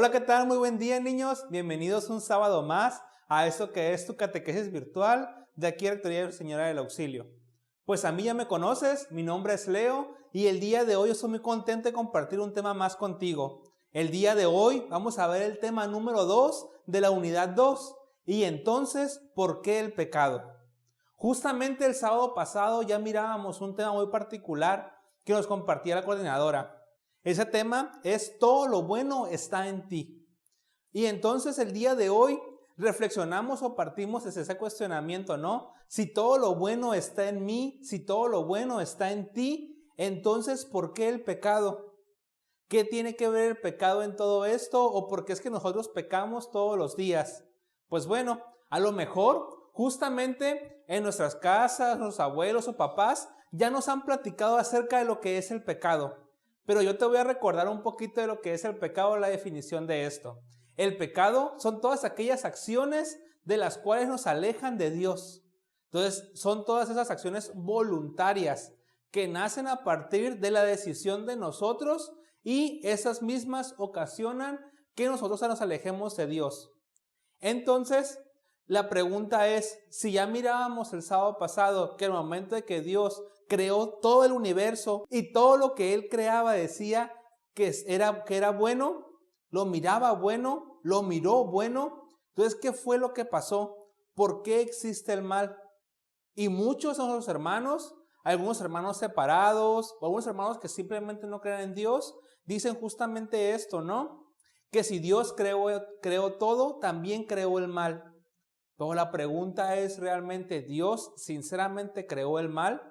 Hola, ¿qué tal? Muy buen día, niños. Bienvenidos un sábado más a esto que es tu catequesis virtual de aquí Rectoría Señora del Auxilio. Pues a mí ya me conoces, mi nombre es Leo y el día de hoy estoy muy contento de compartir un tema más contigo. El día de hoy vamos a ver el tema número 2 de la unidad 2 y entonces, ¿por qué el pecado? Justamente el sábado pasado ya mirábamos un tema muy particular que nos compartía la coordinadora. Ese tema es todo lo bueno está en ti. Y entonces el día de hoy reflexionamos o partimos desde ese cuestionamiento, ¿no? Si todo lo bueno está en mí, si todo lo bueno está en ti, entonces ¿por qué el pecado? ¿Qué tiene que ver el pecado en todo esto? ¿O por qué es que nosotros pecamos todos los días? Pues bueno, a lo mejor justamente en nuestras casas, los abuelos o papás ya nos han platicado acerca de lo que es el pecado. Pero yo te voy a recordar un poquito de lo que es el pecado, la definición de esto. El pecado son todas aquellas acciones de las cuales nos alejan de Dios. Entonces, son todas esas acciones voluntarias que nacen a partir de la decisión de nosotros y esas mismas ocasionan que nosotros nos alejemos de Dios. Entonces, la pregunta es, si ya mirábamos el sábado pasado que el momento de que Dios creó todo el universo y todo lo que Él creaba decía que era bueno, lo miraba bueno, lo miró bueno, entonces, ¿qué fue lo que pasó? ¿Por qué existe el mal? Y muchos son los hermanos, algunos hermanos separados, o algunos hermanos que simplemente no creen en Dios, dicen justamente esto, ¿no? Que si Dios creó todo, también creó el mal. Pero la pregunta es, ¿realmente Dios sinceramente creó el mal?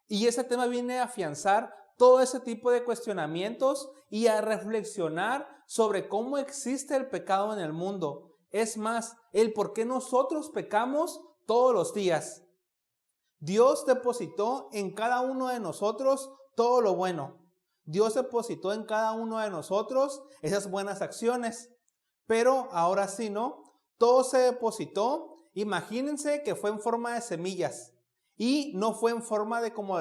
Y ese tema viene a afianzar todo ese tipo de cuestionamientos y a reflexionar sobre cómo existe el pecado en el mundo. Es más, el por qué nosotros pecamos todos los días. Dios depositó en cada uno de nosotros todo lo bueno. Dios depositó en cada uno de nosotros esas buenas acciones. Pero ahora sí, ¿no? Todo se depositó. Imagínense que fue en forma de semillas. Y no fue en forma de como...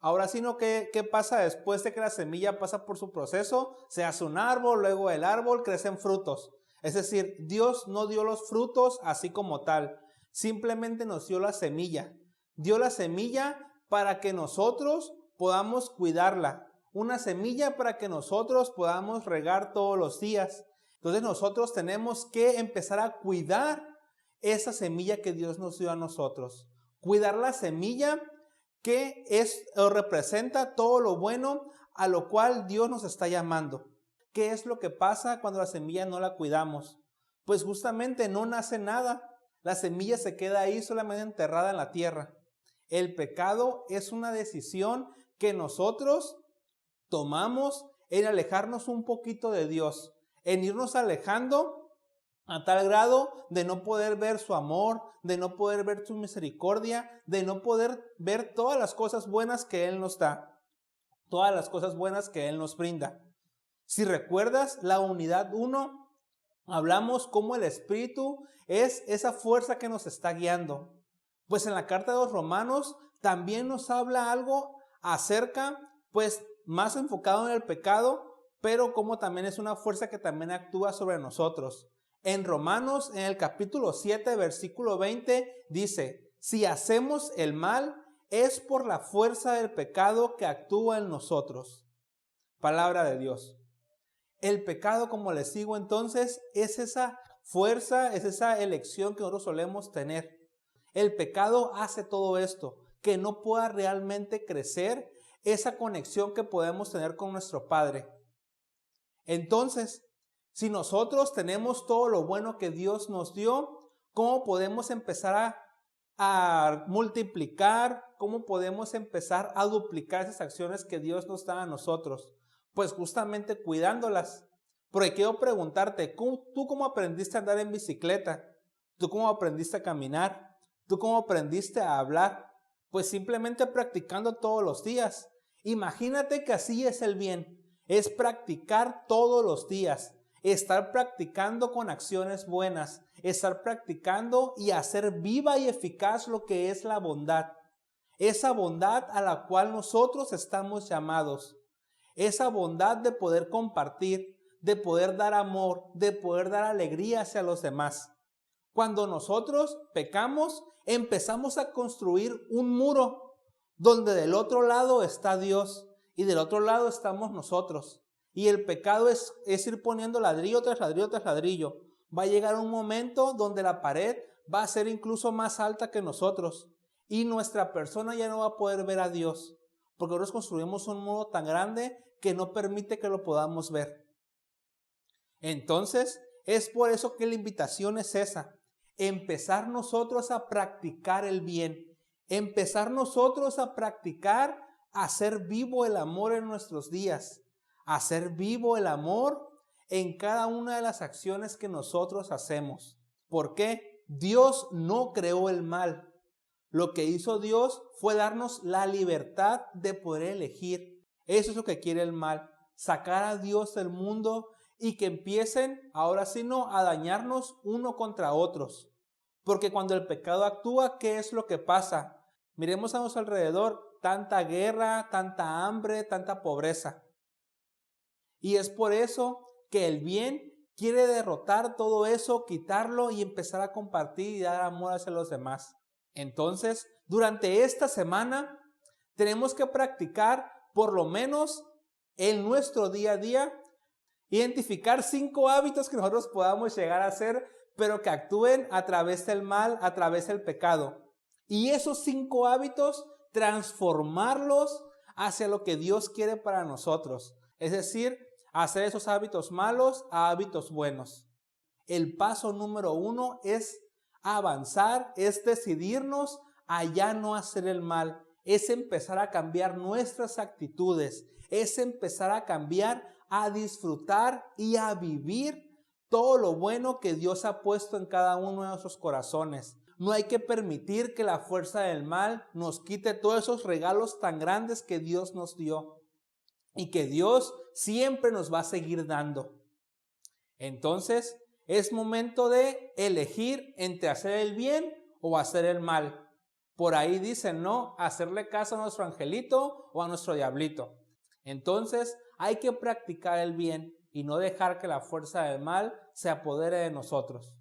Ahora sí, ¿no? ¿Qué pasa después de que la semilla pasa por su proceso? Se hace un árbol, luego el árbol crecen frutos. Es decir, Dios no dio los frutos así como tal. Simplemente nos dio la semilla. Dio la semilla para que nosotros podamos cuidarla. Una semilla para que nosotros podamos regar todos los días. Entonces nosotros tenemos que empezar a cuidar esa semilla que Dios nos dio a nosotros. Cuidar la semilla que es o representa todo lo bueno a lo cual Dios nos está llamando. ¿Qué es lo que pasa cuando la semilla no la cuidamos? Pues justamente no nace nada. La semilla se queda ahí solamente enterrada en la tierra. El pecado es una decisión que nosotros tomamos en alejarnos un poquito de Dios, en irnos alejando a tal grado de no poder ver su amor, de no poder ver su misericordia, de no poder ver todas las cosas buenas que Él nos da, todas las cosas buenas que Él nos brinda. Si recuerdas la unidad 1, hablamos cómo el Espíritu es esa fuerza que nos está guiando. Pues en la carta de los Romanos también nos habla algo acerca, pues más enfocado en el pecado, pero como también es una fuerza que también actúa sobre nosotros. En Romanos, en el capítulo 7, versículo 20, dice, si hacemos el mal, es por la fuerza del pecado que actúa en nosotros. Palabra de Dios. El pecado, como les digo entonces, es esa fuerza, es esa elección que nosotros solemos tener. El pecado hace todo esto, que no pueda realmente crecer esa conexión que podemos tener con nuestro Padre. Entonces, si nosotros tenemos todo lo bueno que Dios nos dio, ¿cómo podemos empezar a multiplicar? ¿Cómo podemos empezar a duplicar esas acciones que Dios nos da a nosotros? Pues justamente cuidándolas. Porque quiero preguntarte, ¿tú cómo aprendiste a andar en bicicleta? ¿Tú cómo aprendiste a caminar? ¿Tú cómo aprendiste a hablar? Pues simplemente practicando todos los días. Imagínate que así es el bien. Es practicar todos los días. Estar practicando con acciones buenas. Estar practicando y hacer viva y eficaz lo que es la bondad. Esa bondad a la cual nosotros estamos llamados. Esa bondad de poder compartir, de poder dar amor, de poder dar alegría hacia los demás. Cuando nosotros pecamos, empezamos a construir un muro donde del otro lado está Dios y del otro lado estamos nosotros. Y el pecado es ir poniendo ladrillo tras ladrillo tras ladrillo. Va a llegar un momento donde la pared va a ser incluso más alta que nosotros y nuestra persona ya no va a poder ver a Dios, porque nosotros construimos un muro tan grande que no permite que lo podamos ver. Entonces, es por eso que la invitación es esa, empezar nosotros a practicar el bien, empezar nosotros a practicar, a hacer vivo el amor en nuestros días, a hacer vivo el amor en cada una de las acciones que nosotros hacemos. ¿Por qué? Dios no creó el mal. Lo que hizo Dios fue darnos la libertad de poder elegir. Eso es lo que quiere el mal, sacar a Dios del mundo y que empiecen, ahora sí no, a dañarnos uno contra otros. Porque cuando el pecado actúa, ¿qué es lo que pasa? Miremos a nuestro alrededor, tanta guerra, tanta hambre, tanta pobreza. Y es por eso que el bien quiere derrotar todo eso, quitarlo y empezar a compartir y dar amor hacia los demás. Entonces, durante esta semana tenemos que practicar por lo menos en nuestro día a día, identificar 5 hábitos que nosotros podamos llegar a hacer, pero que actúen a través del mal, a través del pecado. Y esos 5 hábitos, transformarlos hacia lo que Dios quiere para nosotros. Es decir, hacer esos hábitos malos a hábitos buenos. El paso número 1 es avanzar, es decidirnos a ya no hacer el mal, es empezar a cambiar nuestras actitudes, es empezar a cambiar, a disfrutar y a vivir todo lo bueno que Dios ha puesto en cada uno de nuestros corazones. No hay que permitir que la fuerza del mal nos quite todos esos regalos tan grandes que Dios nos dio y que Dios siempre nos va a seguir dando. Entonces, es momento de elegir entre hacer el bien o hacer el mal. Por ahí dicen, ¿no? Hacerle caso a nuestro angelito o a nuestro diablito. Entonces, hay que practicar el bien y no dejar que la fuerza del mal se apodere de nosotros.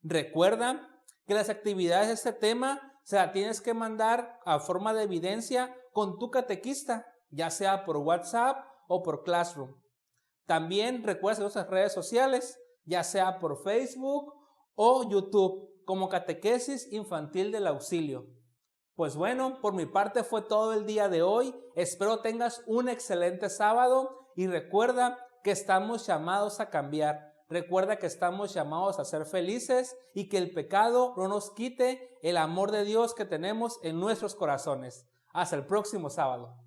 Recuerda que las actividades de este tema se las tienes que mandar a forma de evidencia con tu catequista, ya sea por WhatsApp o por Classroom. También recuerda nuestras redes sociales, ya sea por Facebook o YouTube, como Catequesis Infantil del Auxilio. Pues bueno, por mi parte fue todo el día de hoy. Espero tengas un excelente sábado y recuerda que estamos llamados a cambiar. Recuerda que estamos llamados a ser felices y que el pecado no nos quite el amor de Dios que tenemos en nuestros corazones. Hasta el próximo sábado.